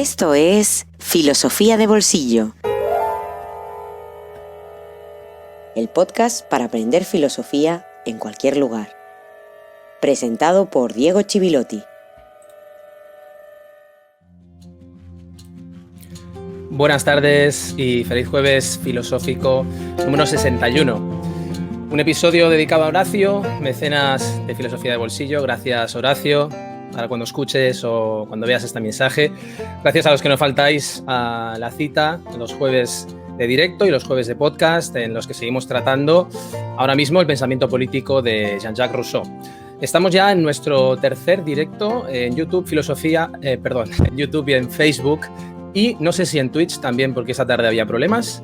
Esto es Filosofía de Bolsillo, el podcast para aprender filosofía en cualquier lugar. Presentado por Diego Chivilotti. Buenas tardes y feliz jueves filosófico número 61. Un episodio dedicado a Horacio, mecenas de Filosofía de Bolsillo. Gracias, Horacio, para cuando escuches o cuando veas este mensaje. Gracias a los que no faltáis a la cita los jueves de directo y los jueves de podcast, en los que seguimos tratando ahora mismo el pensamiento político de Jean-Jacques Rousseau. Estamos ya en nuestro tercer directo en YouTube, en YouTube y en Facebook. Y no sé si en Twitch también, porque esta tarde había problemas.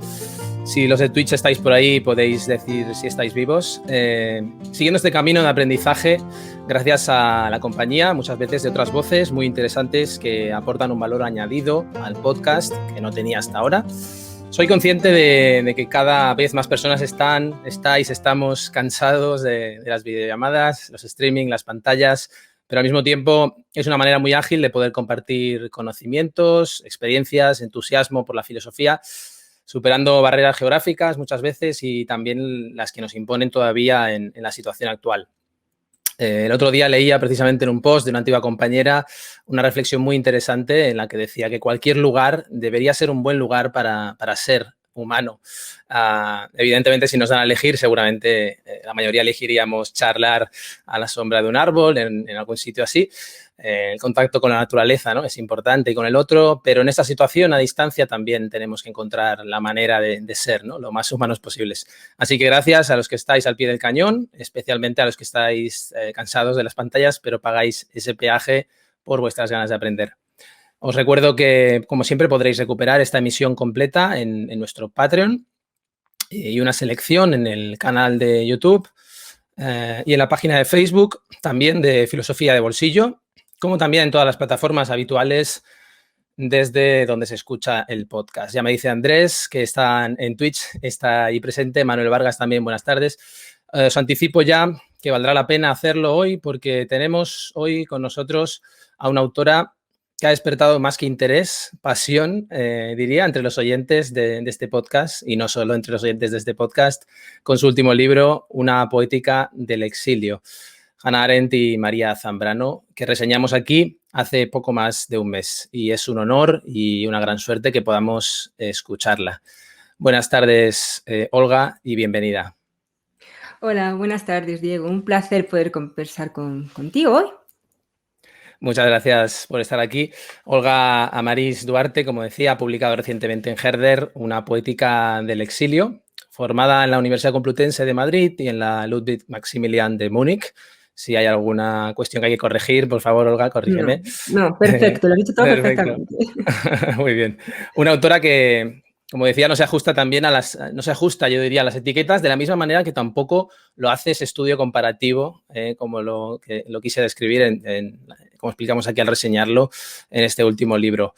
Si los de Twitch estáis por ahí, podéis decir si estáis vivos. Siguiendo este camino de aprendizaje, gracias a la compañía, muchas veces de otras voces muy interesantes que aportan un valor añadido al podcast que no tenía hasta ahora. Soy consciente de que cada vez más personas estamos cansados de las videollamadas, los streaming, las pantallas, pero al mismo tiempo es una manera muy ágil de poder compartir conocimientos, experiencias, entusiasmo por la filosofía, superando barreras geográficas muchas veces y también las que nos imponen todavía en la situación actual. El otro día leía precisamente en un post de una antigua compañera una reflexión muy interesante en la que decía que cualquier lugar debería ser un buen lugar para ser humano. Evidentemente, si nos dan a elegir, seguramente la mayoría elegiríamos charlar a la sombra de un árbol, en algún sitio así. El contacto con la naturaleza, ¿no?, es importante, y con el otro, pero en esta situación a distancia también tenemos que encontrar la manera de ser, ¿no?, lo más humanos posibles. Así que gracias a los que estáis al pie del cañón, especialmente a los que estáis cansados de las pantallas, pero pagáis ese peaje por vuestras ganas de aprender. Os recuerdo que, como siempre, podréis recuperar esta emisión completa en nuestro Patreon y una selección en el canal de YouTube y en la página de Facebook, también de Filosofía de Bolsillo, como también en todas las plataformas habituales desde donde se escucha el podcast. Ya me dice Andrés, que está en Twitch, está ahí presente. Manuel Vargas también, buenas tardes. Os anticipo ya que valdrá la pena hacerlo hoy porque tenemos hoy con nosotros a una autora que ha despertado más que interés, pasión, diría, entre los oyentes de este podcast, y no solo entre los oyentes de este podcast, con su último libro, Una poética del exilio. Hannah Arendt y María Zambrano, que reseñamos aquí hace poco más de un mes. Y es un honor y una gran suerte que podamos escucharla. Buenas tardes, Olga, y bienvenida. Hola, buenas tardes, Diego. Un placer poder conversar contigo hoy. Muchas gracias por estar aquí. Olga Amarís Duarte, como decía, ha publicado recientemente en Herder Una poética del exilio, formada en la Universidad Complutense de Madrid y en la Ludwig Maximilian de Múnich. Si hay alguna cuestión que hay que corregir, por favor, Olga, corrígeme. No, perfecto, lo has dicho todo perfectamente. Muy bien. Una autora que, como decía, no se ajusta, yo diría, a las etiquetas, de la misma manera que tampoco lo hace ese estudio comparativo, como lo quise describir como explicamos aquí al reseñarlo en este último libro.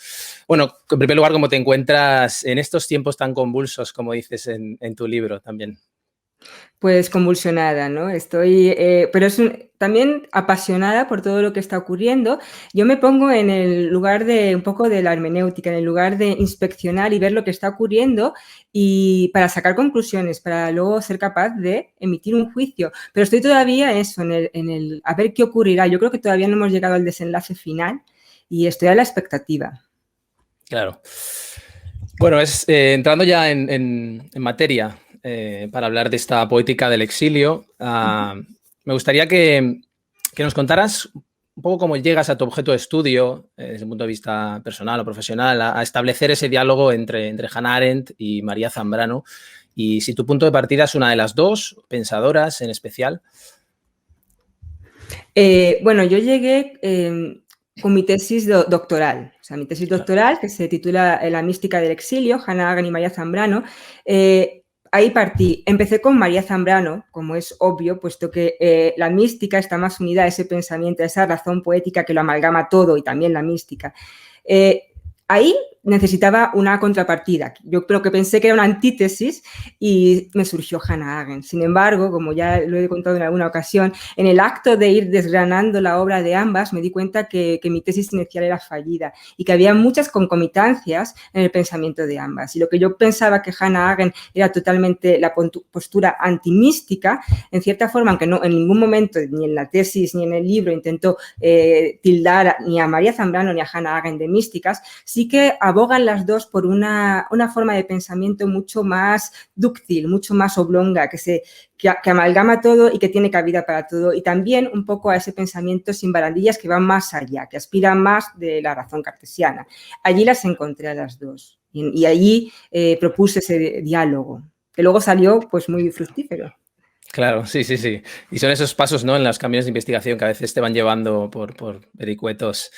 Bueno, en primer lugar, ¿cómo te encuentras en estos tiempos tan convulsos, como dices en tu libro también? Pues convulsionada, ¿no? Estoy, pero también apasionada por todo lo que está ocurriendo. Yo me pongo en el lugar de un poco de la hermenéutica, en el lugar de inspeccionar y ver lo que está ocurriendo y para sacar conclusiones, para luego ser capaz de emitir un juicio. Pero estoy todavía a ver qué ocurrirá. Yo creo que todavía no hemos llegado al desenlace final y estoy a la expectativa. Claro. Bueno, entrando ya en materia, para hablar de esta poética del exilio, me gustaría que nos contaras un poco cómo llegas a tu objeto de estudio, desde un punto de vista personal o profesional, a establecer ese diálogo entre Hannah Arendt y María Zambrano, y si tu punto de partida es una de las dos, pensadoras en especial. Bueno, yo llegué con mi tesis doctoral, o sea, mi tesis doctoral, que se titula La mística del exilio, Hannah Arendt y María Zambrano. Ahí partí. Empecé con María Zambrano, como es obvio, puesto que la mística está más unida a ese pensamiento, a esa razón poética que lo amalgama todo, y también la mística. Ahí necesitaba una contrapartida. Yo creo que pensé que era una antítesis y me surgió Hannah Arendt. Sin embargo, como ya lo he contado en alguna ocasión, en el acto de ir desgranando la obra de ambas, me di cuenta que mi tesis inicial era fallida y que había muchas concomitancias en el pensamiento de ambas. Y lo que yo pensaba que Hannah Arendt era totalmente la postura antimística, en cierta forma, aunque no en ningún momento, ni en la tesis ni en el libro, intentó tildar ni a María Zambrano ni a Hannah Arendt de místicas, sí que abogan las dos por una forma de pensamiento mucho más dúctil, mucho más oblonga, que amalgama todo y que tiene cabida para todo, y también un poco a ese pensamiento sin barandillas que va más allá, que aspira más de la razón cartesiana. Allí las encontré a las dos y allí propuse ese diálogo, que luego salió pues muy fructífero. Claro, sí. Y son esos pasos, ¿no?, en los caminos de investigación que a veces te van llevando por vericuetos.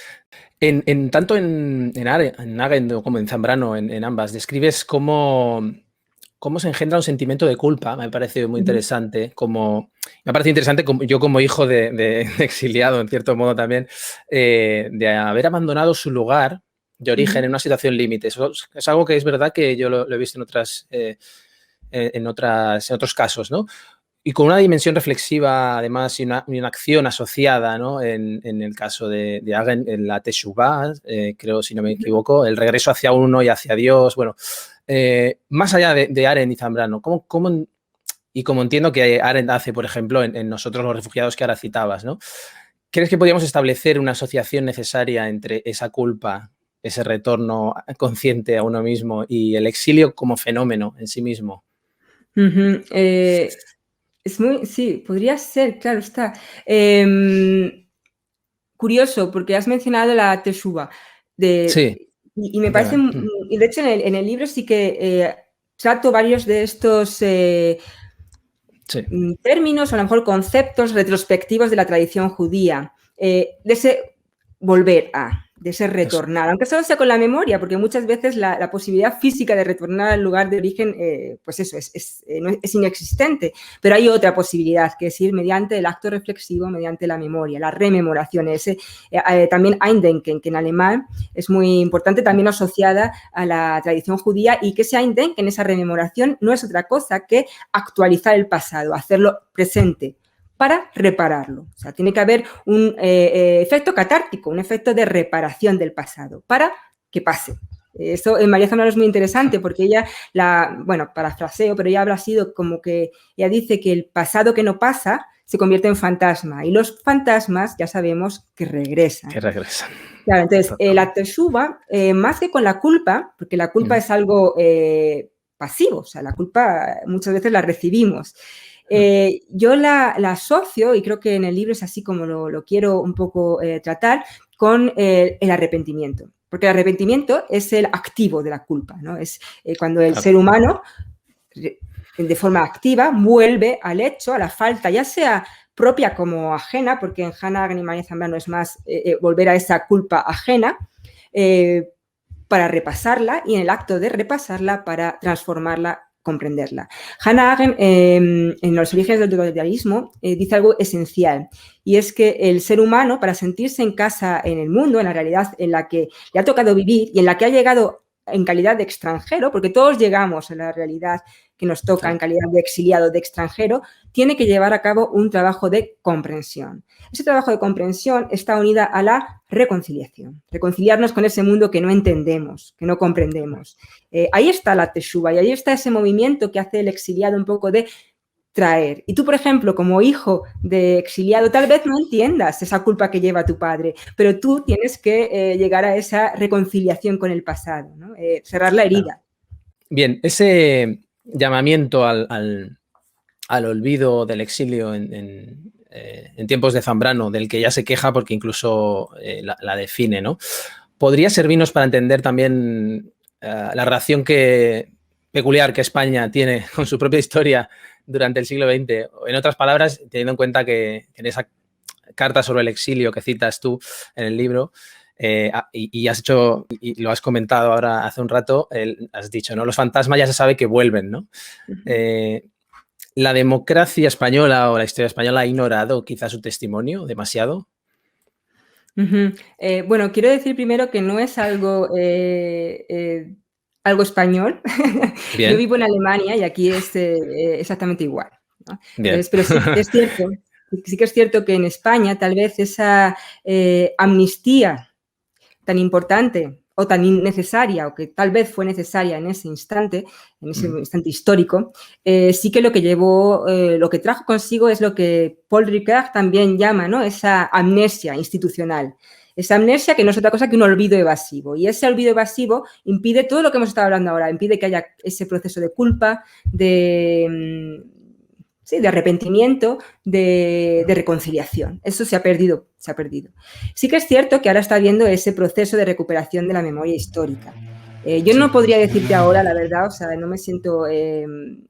Tanto en Arendt como en Zambrano, en ambas, describes cómo se engendra un sentimiento de culpa. Me ha parecido muy interesante. Yo como hijo de exiliado, en cierto modo también, de haber abandonado su lugar de origen en una situación límite. Eso es algo que es verdad que yo lo he visto en otros casos, ¿no? Y con una dimensión reflexiva, además, y una acción asociada, ¿no? En el caso de Arendt, en la Teshuvah, creo, si no me equivoco, el regreso hacia uno y hacia Dios. Bueno, más allá de Arendt y Zambrano, y como entiendo que Arendt hace, por ejemplo, en Nosotros los refugiados que ahora citabas, ¿no? ¿Crees que podríamos establecer una asociación necesaria entre esa culpa, ese retorno consciente a uno mismo, y el exilio como fenómeno en sí mismo? Sí, podría ser, claro está. Curioso, porque has mencionado la Teshuvah. Sí. Y me parece, y de hecho en el libro sí que trato varios de estos términos, o a lo mejor conceptos retrospectivos de la tradición judía, de ese volver a, de ese retornar, aunque solo sea con la memoria, porque muchas veces la posibilidad física de retornar al lugar de origen, pues eso, es inexistente, pero hay otra posibilidad, que es ir mediante el acto reflexivo, mediante la memoria, la rememoración. También Eindenken, que en alemán es muy importante, también asociada a la tradición judía, y que ese Eindenken, esa rememoración, no es otra cosa que actualizar el pasado, hacerlo presente, para repararlo. O sea, tiene que haber un efecto catártico, un efecto de reparación del pasado, para que pase. Eso en María Zambrano es muy interesante, porque ella, parafraseo, pero ella habrá sido como que, ella dice que el pasado que no pasa se convierte en fantasma, y los fantasmas ya sabemos que regresan. Claro, entonces, la Teshuvah, más que con la culpa, porque la culpa es algo pasivo, o sea, la culpa muchas veces la recibimos. Yo la asocio, y creo que en el libro es así como lo quiero un poco tratar, con el arrepentimiento. Porque el arrepentimiento es el activo de la culpa, ¿no? Es cuando el ser humano, de forma activa, vuelve al hecho, a la falta, ya sea propia como ajena, porque en Hannah Arendt y María Zambrano es más volver a esa culpa ajena, para repasarla, y en el acto de repasarla para transformarla, comprenderla. Hannah Arendt, en Los orígenes del totalitarismo, dice algo esencial, y es que el ser humano, para sentirse en casa en el mundo, en la realidad en la que le ha tocado vivir y en la que ha llegado en calidad de extranjero, porque todos llegamos a la realidad que nos toca en calidad de exiliado, de extranjero, tiene que llevar a cabo un trabajo de comprensión. Ese trabajo de comprensión está unida a la reconciliación, reconciliarnos con ese mundo que no entendemos, que no comprendemos. Ahí está la Teshuvah, y ahí está ese movimiento que hace el exiliado un poco de traer. Y tú, por ejemplo, como hijo de exiliado, tal vez no entiendas esa culpa que lleva tu padre, pero tú tienes que llegar a esa reconciliación con el pasado, ¿no? Cerrar la herida. Bien, ese llamamiento al olvido del exilio en tiempos de Zambrano, del que ya se queja porque incluso la define, ¿no? ¿Podría servirnos para entender también la relación peculiar que España tiene con su propia historia durante el siglo XX? En otras palabras, teniendo en cuenta que en esa carta sobre el exilio que citas tú en el libro, y has hecho, y lo has comentado ahora hace un rato, has dicho, ¿no? Los fantasmas ya se sabe que vuelven, ¿no? ¿La democracia española o la historia española ha ignorado quizás su testimonio demasiado? Bueno, quiero decir primero que no es algo español. Yo Bien, vivo en Alemania y aquí es exactamente igual, ¿no? bien. Entonces, pero sí es cierto, sí que es cierto que en España tal vez esa amnistía tan importante o tan necesaria, o que tal vez fue necesaria en ese instante histórico, sí que lo que llevó, lo que trajo consigo es lo que Paul Ricard también llama, ¿no?, esa amnesia institucional. Esa amnesia que no es otra cosa que un olvido evasivo. Y ese olvido evasivo impide todo lo que hemos estado hablando ahora, impide que haya ese proceso de culpa, sí, de arrepentimiento, de reconciliación. Eso se ha perdido, se ha perdido. Sí que es cierto que ahora está habiendo ese proceso de recuperación de la memoria histórica. Yo no podría decirte ahora, la verdad, o sea, no me siento en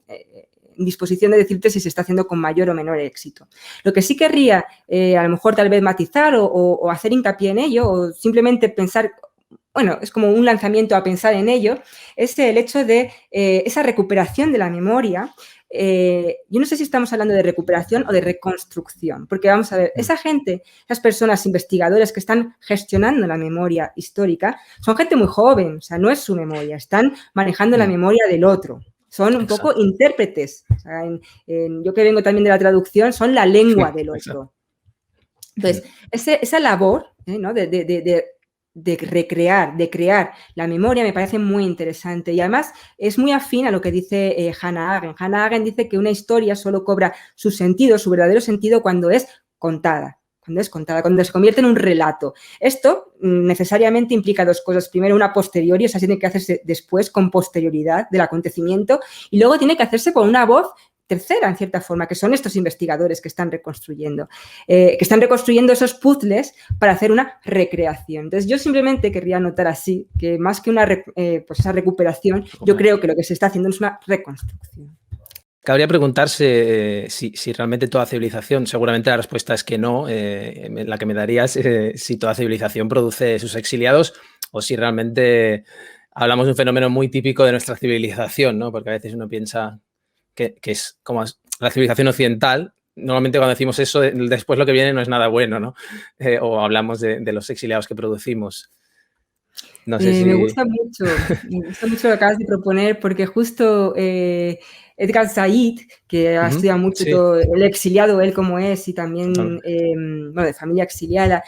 disposición de decirte si se está haciendo con mayor o menor éxito. Lo que sí querría, a lo mejor tal vez matizar o hacer hincapié en ello, o simplemente pensar, bueno, es como un lanzamiento a pensar en ello, es el hecho de esa recuperación de la memoria. Yo no sé si estamos hablando de recuperación o de reconstrucción, porque vamos a ver, esa gente, esas personas investigadores que están gestionando la memoria histórica, son gente muy joven, o sea, no es su memoria, están manejando la memoria del otro. Son un poco intérpretes. O sea, yo que vengo también de la traducción, son la lengua del otro. Entonces, esa labor, ¿no?, de recrear, de crear la memoria me parece muy interesante y además es muy afín a lo que dice Hannah Arendt. Hannah Arendt dice que una historia solo cobra su sentido, su verdadero sentido cuando es contada. Cuando se convierte en un relato. Esto necesariamente implica dos cosas. Primero, una posteriori, o sea, tiene que hacerse después, con posterioridad del acontecimiento, y luego tiene que hacerse con una voz tercera, en cierta forma, que son estos investigadores que están reconstruyendo esos puzzles para hacer una recreación. Entonces, yo simplemente querría anotar así, que más que pues esa recuperación, yo creo que lo que se está haciendo es una reconstrucción. Cabría preguntarse si realmente toda civilización, seguramente la respuesta es que no, la que me darías, si toda civilización produce sus exiliados o si realmente hablamos de un fenómeno muy típico de nuestra civilización, ¿no? Porque a veces uno piensa que es como la civilización occidental. Normalmente cuando decimos eso, después lo que viene no es nada bueno, ¿no? O hablamos de los exiliados que producimos. No sé si... Me gusta mucho lo que acabas de proponer porque justo Edgar Said, que ha estudiado mucho Sí. todo, el exiliado, él como es, y también bueno, de familia exiliada,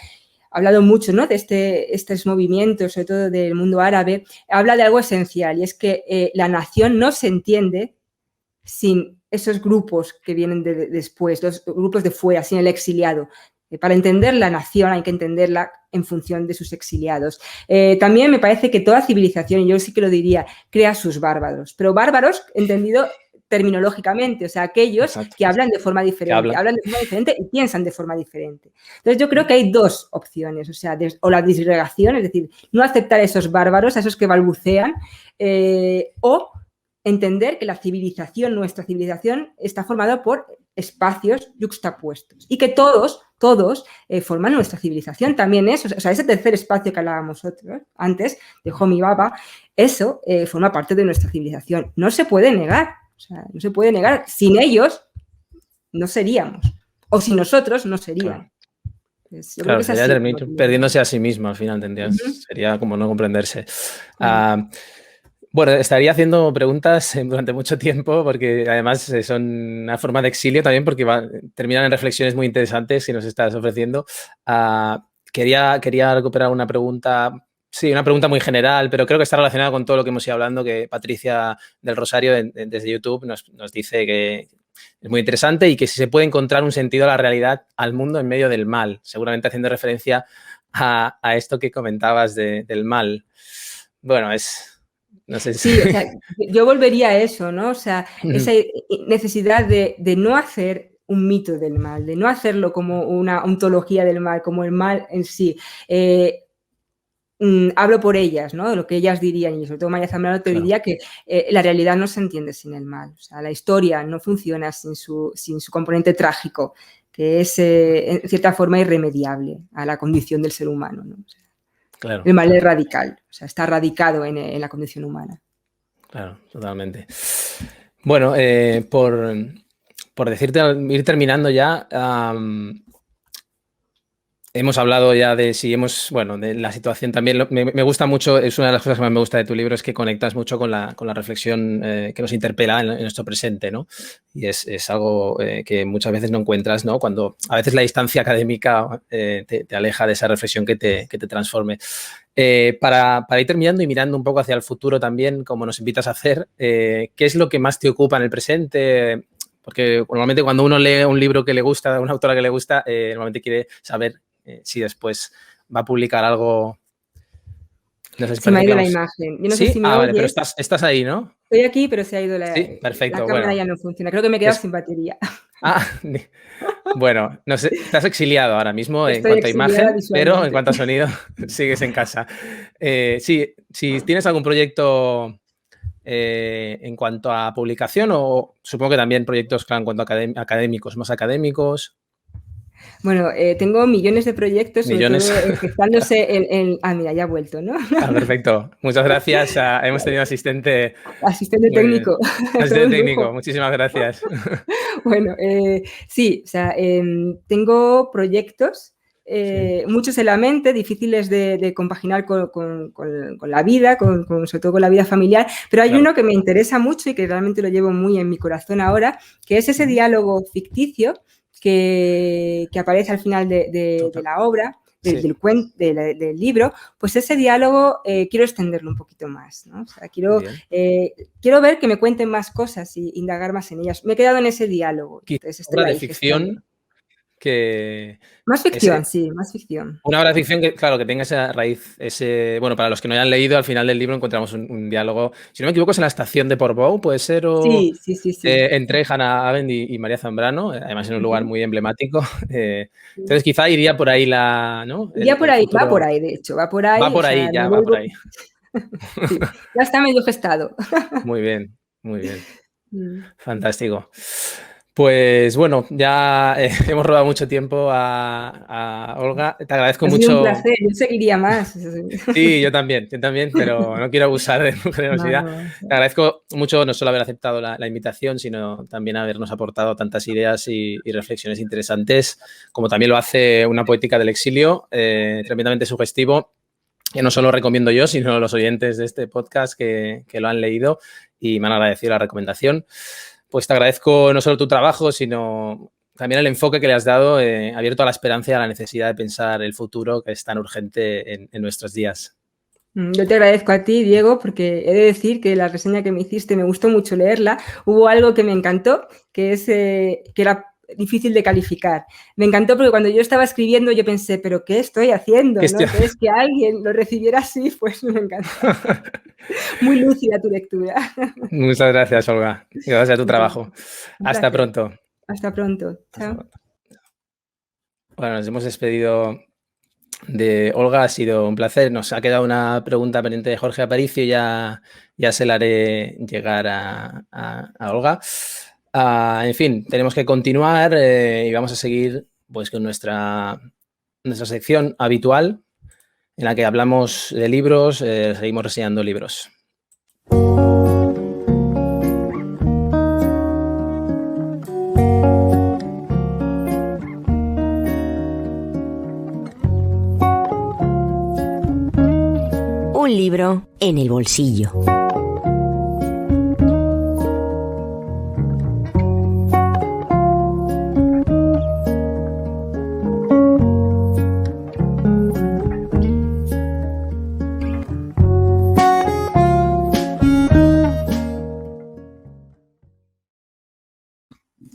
ha hablado mucho, ¿no?, de estos movimientos, sobre todo del mundo árabe. Habla de algo esencial y es que la nación no se entiende sin esos grupos que vienen después, los grupos de fuera, sin el exiliado. Para entender la nación hay que entenderla en función de sus exiliados. También me parece que toda civilización, y yo sí que lo diría, crea sus bárbaros, pero bárbaros entendido terminológicamente, o sea, aquellos que hablan de forma diferente, y piensan de forma diferente. Entonces yo creo que hay dos opciones, o sea, o la disgregación, es decir, no aceptar a esos bárbaros, a esos que balbucean, o entender que la civilización, nuestra civilización, está formada por espacios yuxtapuestos y que todos forman nuestra civilización. También eso, o sea, ese tercer espacio que hablábamos antes, de Homi Bhabha, eso forma parte de nuestra civilización. No se puede negar, o sea, no se puede negar. Sin ellos no seríamos, o sin nosotros no serían. Pues yo creo que sería terminar perdiéndose a sí mismo al final, tendrías, sería como no comprenderse. Bueno, estaría haciendo preguntas durante mucho tiempo porque además son una forma de exilio también porque terminan en reflexiones muy interesantes que nos estás ofreciendo. Quería recuperar una pregunta, sí, una pregunta muy general, pero creo que está relacionada con todo lo que hemos ido hablando, que Patricia del Rosario desde YouTube nos dice que es muy interesante y que si se puede encontrar un sentido a la realidad, al mundo en medio del mal, seguramente haciendo referencia a esto que comentabas del mal. Bueno, no sé si... Sí, o sea, yo volvería a eso, ¿no? O sea, esa necesidad de no hacer un mito del mal, de no hacerlo como una ontología del mal, como el mal en sí. Hablo por ellas, ¿no? De lo que ellas dirían, y sobre todo María Zambrano te diría que la realidad no se entiende sin el mal. O sea, la historia no funciona sin su componente trágico, que es en cierta forma irremediable a la condición del ser humano, ¿no? O sea, claro. El mal es radical, o sea, está radicado en la condición humana. Claro, totalmente. Bueno, por decirte, ir terminando ya, hemos hablado ya de si hemos, bueno, de la situación también. Me gusta mucho, es una de las cosas que más me gusta de tu libro, es que conectas mucho con la reflexión que nos interpela en nuestro presente, ¿no? Y es algo que muchas veces no encuentras, ¿no? Cuando a veces la distancia académica te aleja de esa reflexión que te transforme. Para ir terminando y mirando un poco hacia el futuro también, como nos invitas a hacer, ¿qué es lo que más te ocupa en el presente? Porque normalmente cuando uno lee un libro que le gusta, de una autora que le gusta, normalmente quiere saber si después va a publicar algo. No sé si Se me ha parece que ido la vamos. imagen. Yo no sé ¿Sí? si me Ah, vale, pero oyes. estás ahí, ¿no? Estoy aquí, pero se ha ido Sí, la perfecto. cámara, Bueno, ya no funciona. Creo que me he quedado sin batería. ah, bueno, no sé, estás exiliado ahora mismo en Estoy cuanto a exiliada imagen, pero en visualmente. cuanto a sonido sigues en casa. Sí, si tienes algún proyecto en cuanto a publicación o supongo que también proyectos, claro, en cuanto a académicos, más académicos. Bueno, tengo millones de proyectos, sobre Millones. todo gestándose Ah, mira, ya ha vuelto, ¿no? Ah, perfecto. Muchas gracias. Hemos tenido asistente. Asistente Muy bien. técnico, todo Asistente un técnico. lujo. Muchísimas gracias. Bueno, sí, o sea, tengo proyectos, Sí, muchos en la mente, difíciles de compaginar con la vida, sobre todo con la vida familiar, pero hay claro. uno que me interesa mucho y que realmente lo llevo muy en mi corazón ahora, que es ese Ujú. diálogo ficticio que aparece al final de Total. la obra. Sí, Del libro, pues ese diálogo quiero extenderlo un poquito más, ¿no? O sea, bien. quiero ver que me cuenten más cosas y indagar más en ellas. Me he quedado en ese diálogo, Quizá entonces estoy obra de ahí gestando. ficción que Más ficción, ese, sí, más ficción. una obra de ficción que, claro, que tenga esa raíz, bueno, para los que no hayan leído, al final del libro encontramos un diálogo, si no me equivoco, es en la estación de Portbou, puede ser, o Sí, sí, sí, sí. entre Hannah Arendt y María Zambrano, además en un lugar Ujú. muy emblemático. Entonces, quizá iría por ahí ¿no? Iría por El ahí, va por futuro. ahí, de hecho, va por Va ahí, o por sea, ahí, me ya va por vuelvo. ahí. Sí, ya está medio gestado. Muy bien, muy bien. Mm. Fantástico. Pues bueno, ya hemos robado mucho tiempo a Olga. Te agradezco Ha sido un mucho. placer, yo seguiría más. Sí, yo también, pero no quiero abusar de tu No, generosidad. no. Te agradezco mucho no solo haber aceptado la invitación, sino también habernos aportado tantas ideas y reflexiones interesantes, como también lo hace Una poética del exilio, tremendamente sugestivo, que no solo recomiendo yo, sino los oyentes de este podcast que lo han leído y me han agradecido la recomendación. Pues te agradezco no solo tu trabajo, sino también el enfoque que le has dado, abierto a la esperanza y a la necesidad de pensar el futuro, que es tan urgente en nuestros días. Yo te agradezco a ti, Diego, porque he de decir que la reseña que me hiciste me gustó mucho leerla. Hubo algo que me encantó, que es que era difícil de calificar. Me encantó porque cuando yo estaba escribiendo yo pensé, ¿pero qué estoy haciendo? ¿No? Entonces, que alguien lo recibiera así, pues me encantó. Muy lúcida tu lectura. Muchas gracias, Olga. Gracias a tu Muchas trabajo. gracias. Un Hasta placer. pronto. Hasta pronto. Hasta Chao. pronto. Bueno, nos hemos despedido de Olga, ha sido un placer. Nos ha quedado una pregunta pendiente de Jorge Aparicio, ya se la haré llegar a Olga. En fin, tenemos que continuar y vamos a seguir pues, con nuestra sección habitual en la que hablamos de libros, seguimos reseñando libros. Un libro en el bolsillo.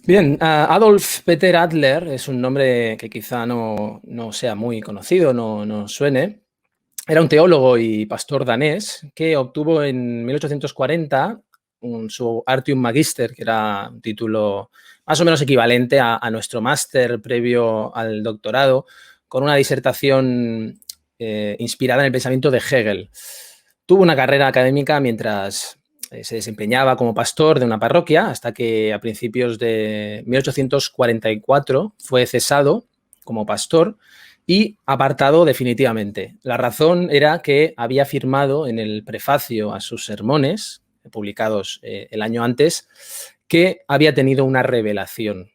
Bien, Adolf Peter Adler es un nombre que quizá no sea muy conocido, no suene. Era un teólogo y pastor danés que obtuvo en 1840 su Artium Magister, que era un título más o menos equivalente a nuestro máster previo al doctorado, con una disertación inspirada en el pensamiento de Hegel. Tuvo una carrera académica mientras se desempeñaba como pastor de una parroquia hasta que a principios de 1844 fue cesado como pastor y apartado definitivamente. La razón era que había afirmado en el prefacio a sus sermones, publicados el año antes, que había tenido una revelación.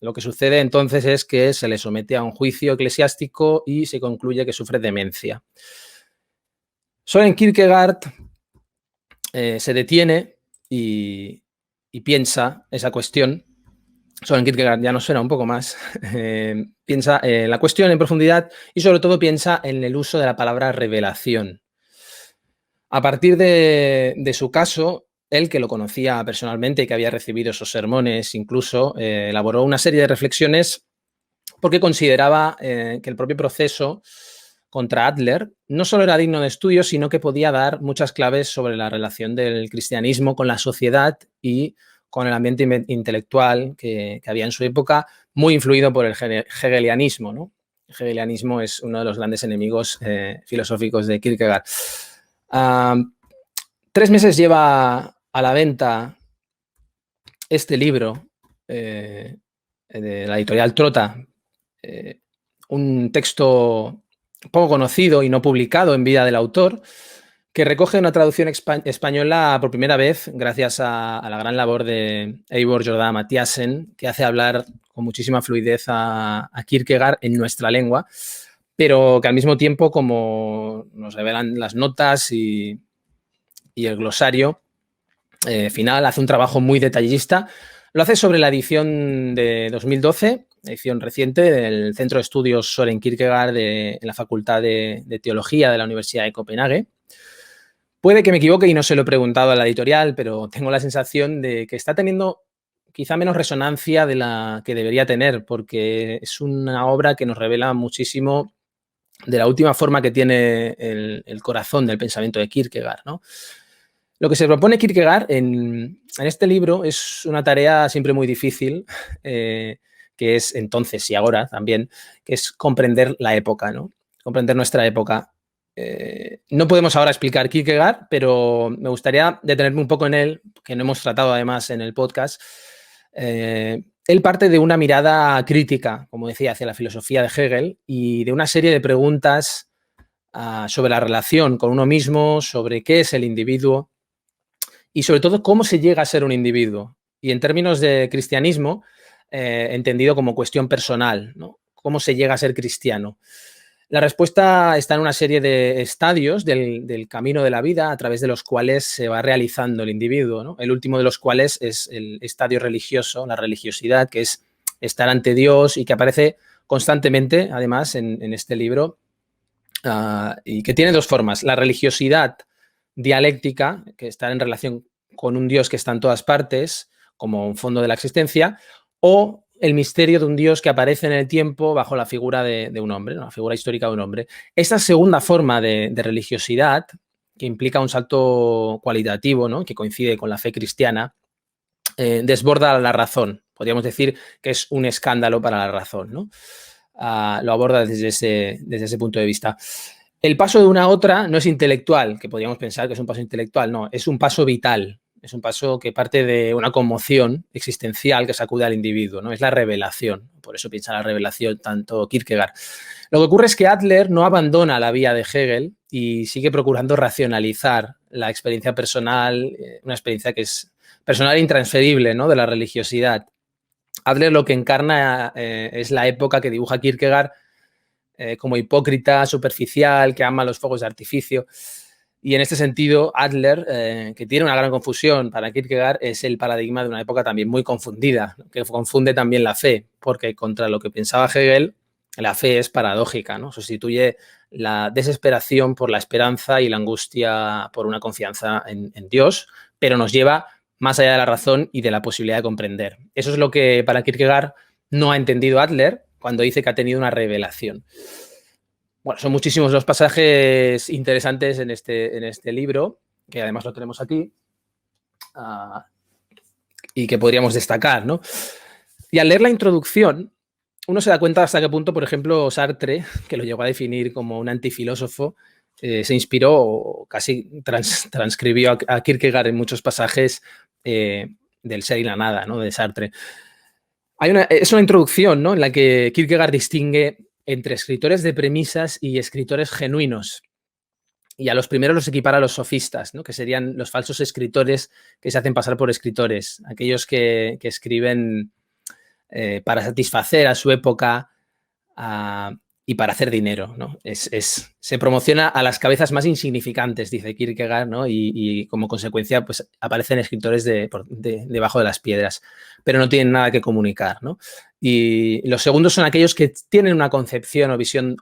Lo que sucede entonces es que se le somete a un juicio eclesiástico y se concluye que sufre demencia. Søren Kierkegaard se detiene y piensa esa cuestión. Søren Kierkegaard ya nos suena un poco más. Piensa la cuestión en profundidad y sobre todo piensa en el uso de la palabra revelación. A partir de su caso, él, que lo conocía personalmente y que había recibido esos sermones, incluso elaboró una serie de reflexiones porque consideraba que el propio proceso contra Adler no solo era digno de estudio, sino que podía dar muchas claves sobre la relación del cristianismo con la sociedad y con el ambiente intelectual que había en su época, muy influido por el hegelianismo, ¿no? El hegelianismo es uno de los grandes enemigos filosóficos de Kierkegaard. 3 meses lleva a la venta este libro de la editorial Trota, un texto poco conocido y no publicado en vida del autor, que recoge una traducción española por primera vez gracias a la gran labor de Eivor Jordà Mathiasen, que hace hablar con muchísima fluidez a Kierkegaard en nuestra lengua, pero que al mismo tiempo, como nos revelan las notas y el glosario final, hace un trabajo muy detallista. Lo hace sobre la edición de 2012, edición reciente del Centro de Estudios Søren Kierkegaard en la Facultad de Teología de la Universidad de Copenhague. Puede que me equivoque y no se lo he preguntado a la editorial, pero tengo la sensación de que está teniendo quizá menos resonancia de la que debería tener, porque es una obra que nos revela muchísimo de la última forma que tiene el corazón del pensamiento de Kierkegaard, ¿no? Lo que se propone Kierkegaard en este libro es una tarea siempre muy difícil, que es entonces y ahora también, que es comprender la época, ¿no? Comprender nuestra época. No podemos ahora explicar Kierkegaard, pero me gustaría detenerme un poco en él, que no hemos tratado además en el podcast. Él parte de una mirada crítica, como decía, hacia la filosofía de Hegel y de una serie de preguntas sobre la relación con uno mismo, sobre qué es el individuo y sobre todo cómo se llega a ser un individuo. Y en términos de cristianismo, entendido como cuestión personal, ¿no? ¿Cómo se llega a ser cristiano? La respuesta está en una serie de estadios del camino de la vida a través de los cuales se va realizando el individuo, ¿no? El último de los cuales es el estadio religioso, la religiosidad, que es estar ante Dios y que aparece constantemente, además, en este libro, y que tiene 2 formas. La religiosidad dialéctica, que está en relación con un Dios que está en todas partes, como un fondo de la existencia, o el misterio de un Dios que aparece en el tiempo bajo la figura de un hombre, ¿no? La figura histórica de un hombre. Esta segunda forma de religiosidad, que implica un salto cualitativo, ¿no? Que coincide con la fe cristiana, desborda la razón. Podríamos decir que es un escándalo para la razón, ¿no? Lo aborda desde ese punto de vista. El paso de una a otra no es intelectual, que podríamos pensar que es un paso intelectual, no, es un paso vital. Es un paso que parte de una conmoción existencial que sacude al individuo, ¿no? Es la revelación. Por eso piensa la revelación tanto Kierkegaard. Lo que ocurre es que Adler no abandona la vía de Hegel y sigue procurando racionalizar la experiencia personal, una experiencia que es personal e intransferible, ¿no? De la religiosidad. Adler lo que encarna es la época que dibuja Kierkegaard como hipócrita, superficial, que ama los fuegos de artificio. Y en este sentido, Adler, que tiene una gran confusión para Kierkegaard, es el paradigma de una época también muy confundida, ¿no? Que confunde también la fe, porque contra lo que pensaba Hegel, la fe es paradójica, ¿no? Sustituye la desesperación por la esperanza y la angustia por una confianza en Dios, pero nos lleva más allá de la razón y de la posibilidad de comprender. Eso es lo que para Kierkegaard no ha entendido Adler cuando dice que ha tenido una revelación. Bueno, son muchísimos los pasajes interesantes en este libro, que además lo tenemos aquí, y que podríamos destacar, ¿no? Y al leer la introducción, uno se da cuenta hasta qué punto, por ejemplo, Sartre, que lo llegó a definir como un antifilósofo, se inspiró o casi transcribió a Kierkegaard en muchos pasajes del ser y la nada, ¿no? De Sartre. Es una introducción, ¿no? En la que Kierkegaard distingue entre escritores de premisas y escritores genuinos. Y a los primeros los equipara a los sofistas, ¿no? Que serían los falsos escritores que se hacen pasar por escritores, aquellos que escriben para satisfacer a su época y para hacer dinero, ¿no? Se promociona a las cabezas más insignificantes, dice Kierkegaard, ¿no? Y como consecuencia, pues aparecen escritores debajo de las piedras, pero no tienen nada que comunicar, ¿no? Y los segundos son aquellos que tienen una concepción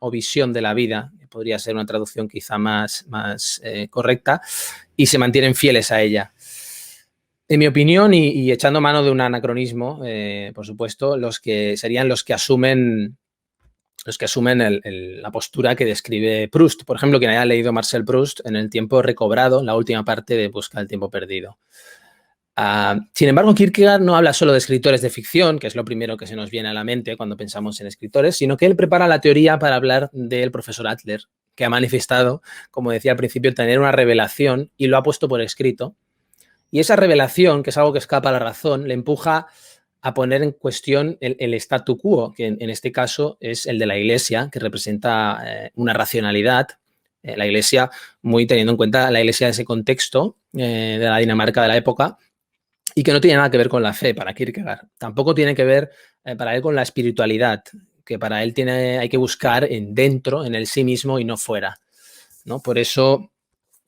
o visión de la vida, que podría ser una traducción quizá más correcta, y se mantienen fieles a ella. En mi opinión, y echando mano de un anacronismo, por supuesto, serían los que asumen la postura que describe Proust. Por ejemplo, quien haya leído Marcel Proust, En el tiempo recobrado, la última parte de Busca del tiempo perdido. Sin embargo, Kierkegaard no habla solo de escritores de ficción, que es lo primero que se nos viene a la mente cuando pensamos en escritores, sino que él prepara la teoría para hablar del profesor Adler, que ha manifestado, como decía al principio, tener una revelación y lo ha puesto por escrito. Y esa revelación, que es algo que escapa a la razón, le empuja a poner en cuestión el statu quo, que en este caso es el de la Iglesia, que representa una racionalidad. La Iglesia, muy teniendo en cuenta la Iglesia de ese contexto de la Dinamarca de la época, y que no tiene nada que ver con la fe para Kierkegaard. Tampoco tiene que ver para él con la espiritualidad, que para él hay que buscar dentro, en el sí mismo y no fuera, ¿no? Por eso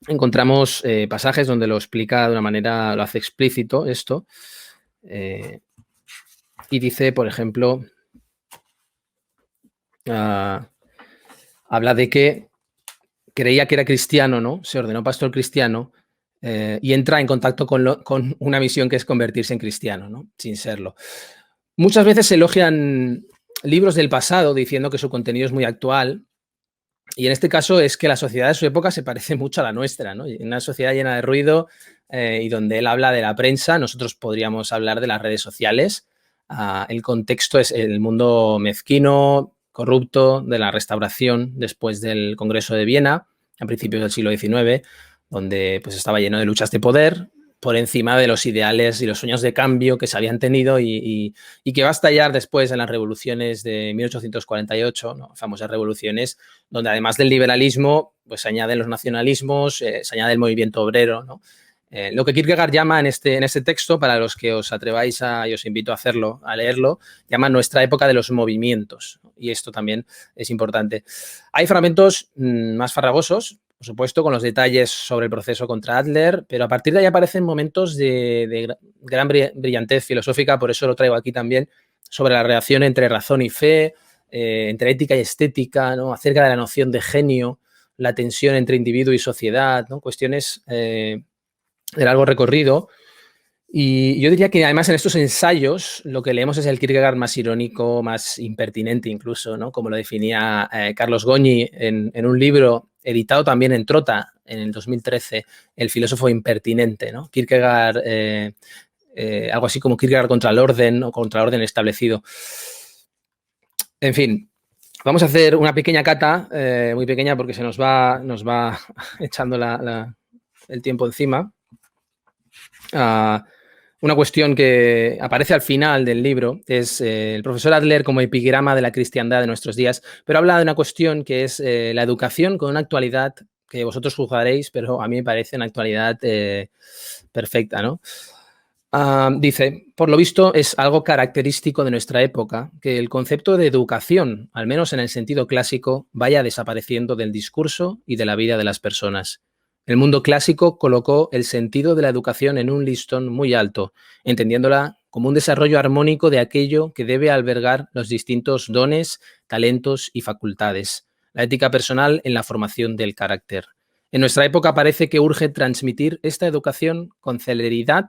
encontramos pasajes donde lo explica de una manera, lo hace explícito esto, y dice, por ejemplo, habla de que creía que era cristiano, ¿no? Se ordenó pastor cristiano y entra en contacto con una misión que es convertirse en cristiano, ¿no? Sin serlo. Muchas veces se elogian libros del pasado diciendo que su contenido es muy actual, y en este caso es que la sociedad de su época se parece mucho a la nuestra, ¿no? En una sociedad llena de ruido y donde él habla de la prensa, nosotros podríamos hablar de las redes sociales. El contexto es el mundo mezquino, corrupto de la Restauración después del Congreso de Viena, a principios del siglo XIX, donde pues, estaba lleno de luchas de poder por encima de los ideales y los sueños de cambio que se habían tenido y que va a estallar después en las revoluciones de 1848, ¿no? Famosas revoluciones donde además del liberalismo pues se añaden los nacionalismos, se añade el movimiento obrero, ¿no? Lo que Kierkegaard llama en este texto, para los que os atreváis y os invito a hacerlo, a leerlo, llama nuestra época de los movimientos, ¿no? Y esto también es importante. Hay fragmentos más farragosos, por supuesto, con los detalles sobre el proceso contra Adler, pero a partir de ahí aparecen momentos de gran brillantez filosófica, por eso lo traigo aquí también, sobre la relación entre razón y fe, entre ética y estética, ¿no? Acerca de la noción de genio, la tensión entre individuo y sociedad, ¿no? Cuestiones de largo recorrido. Y yo diría que además en estos ensayos lo que leemos es el Kierkegaard más irónico, más impertinente incluso, ¿no? Como lo definía Carlos Goñi en un libro editado también en Trota en el 2013, El filósofo impertinente, ¿no? Kierkegaard, algo así como Kierkegaard contra el orden o contra el orden establecido. En fin, vamos a hacer una pequeña cata, muy pequeña porque se nos va echando el tiempo encima. Una cuestión que aparece al final del libro es el profesor Adler como epigrama de la cristiandad de nuestros días, pero habla de una cuestión que es la educación con una actualidad que vosotros juzgaréis, pero a mí me parece una actualidad perfecta, ¿no? Dice, por lo visto es algo característico de nuestra época que el concepto de educación, al menos en el sentido clásico, vaya desapareciendo del discurso y de la vida de las personas. El mundo clásico colocó el sentido de la educación en un listón muy alto, entendiéndola como un desarrollo armónico de aquello que debe albergar los distintos dones, talentos y facultades, la ética personal en la formación del carácter. En nuestra época parece que urge transmitir esta educación con celeridad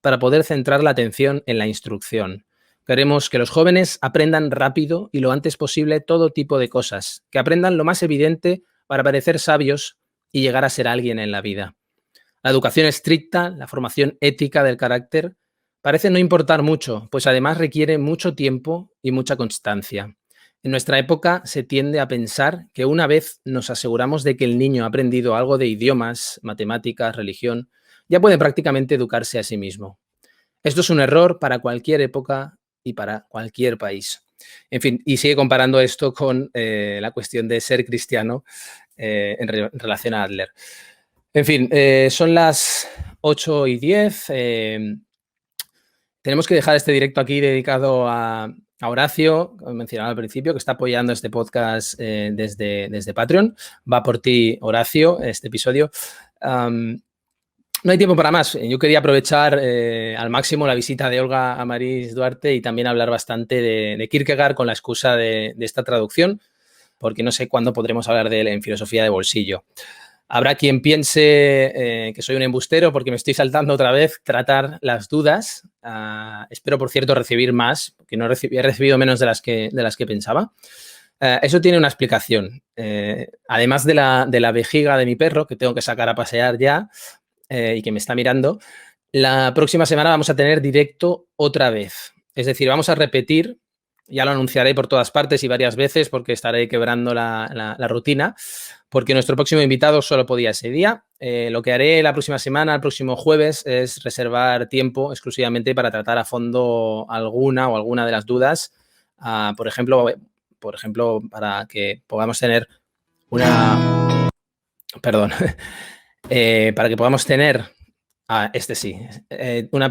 para poder centrar la atención en la instrucción. Queremos que los jóvenes aprendan rápido y lo antes posible todo tipo de cosas, que aprendan lo más evidente para parecer sabios y llegar a ser alguien en la vida. La educación estricta, la formación ética del carácter, parece no importar mucho, pues además requiere mucho tiempo y mucha constancia. En nuestra época se tiende a pensar que una vez nos aseguramos de que el niño ha aprendido algo de idiomas, matemáticas, religión, ya puede prácticamente educarse a sí mismo. Esto es un error para cualquier época y para cualquier país. En fin, y sigue comparando esto con la cuestión de ser cristiano en relación a Adler. En fin, son las 8:10. Tenemos que dejar este directo aquí dedicado a Horacio, como mencionaba al principio, que está apoyando este podcast desde Patreon. Va por ti, Horacio, este episodio. No hay tiempo para más. Yo quería aprovechar al máximo la visita de Olga Amarís Duarte y también hablar bastante de Kierkegaard con la excusa de esta traducción, porque no sé cuándo podremos hablar de él en Filosofía de Bolsillo. Habrá quien piense que soy un embustero porque me estoy saltando otra vez tratar las dudas. Espero, por cierto, recibir más, porque no he recibido menos de las que pensaba. Eso tiene una explicación. Además de la vejiga de mi perro, que tengo que sacar a pasear ya y que me está mirando, la próxima semana vamos a tener directo otra vez. Es decir, vamos a repetir, ya lo anunciaré por todas partes y varias veces porque estaré quebrando la rutina, porque nuestro próximo invitado solo podía ese día. Lo que haré la próxima semana, el próximo jueves, es reservar tiempo exclusivamente para tratar a fondo alguna de las dudas. Por ejemplo, para que podamos tener Perdón. Para que podamos tener... un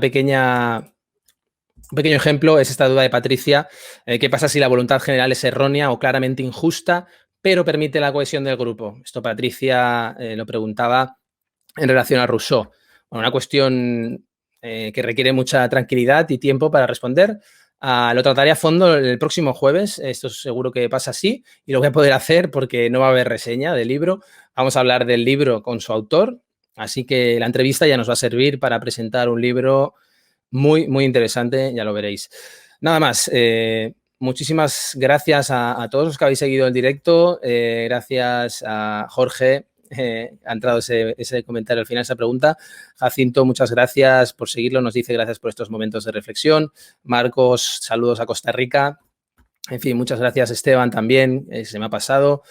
pequeño ejemplo es esta duda de Patricia. ¿Qué pasa si la voluntad general es errónea o claramente injusta, pero permite la cohesión del grupo? Esto Patricia lo preguntaba en relación a Rousseau. Bueno, una cuestión que requiere mucha tranquilidad y tiempo para responder. Lo trataré a fondo el próximo jueves. Esto seguro que pasa así y lo voy a poder hacer porque no va a haber reseña del libro. Vamos a hablar del libro con su autor. Así que la entrevista ya nos va a servir para presentar un libro muy, muy interesante, ya lo veréis. Nada más, muchísimas gracias a todos los que habéis seguido el directo. Gracias a Jorge, ha entrado ese comentario al final, esa pregunta. Jacinto, muchas gracias por seguirlo, nos dice gracias por estos momentos de reflexión. Marcos, saludos a Costa Rica. En fin, muchas gracias Esteban también, se me ha pasado.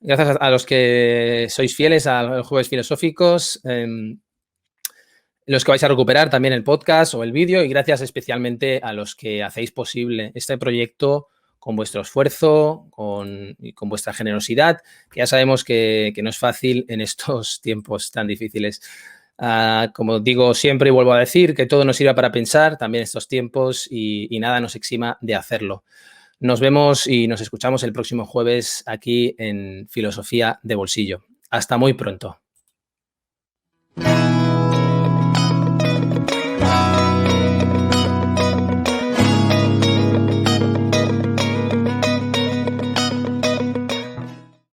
Gracias a los que sois fieles a los Jueves Filosóficos, los que vais a recuperar también el podcast o el vídeo, y gracias especialmente a los que hacéis posible este proyecto con vuestro esfuerzo y con vuestra generosidad, que ya sabemos que no es fácil en estos tiempos tan difíciles. Como digo siempre y vuelvo a decir, que todo nos sirva para pensar, también estos tiempos, y nada nos exima de hacerlo. Nos vemos y nos escuchamos el próximo jueves aquí en Filosofía de Bolsillo. Hasta muy pronto.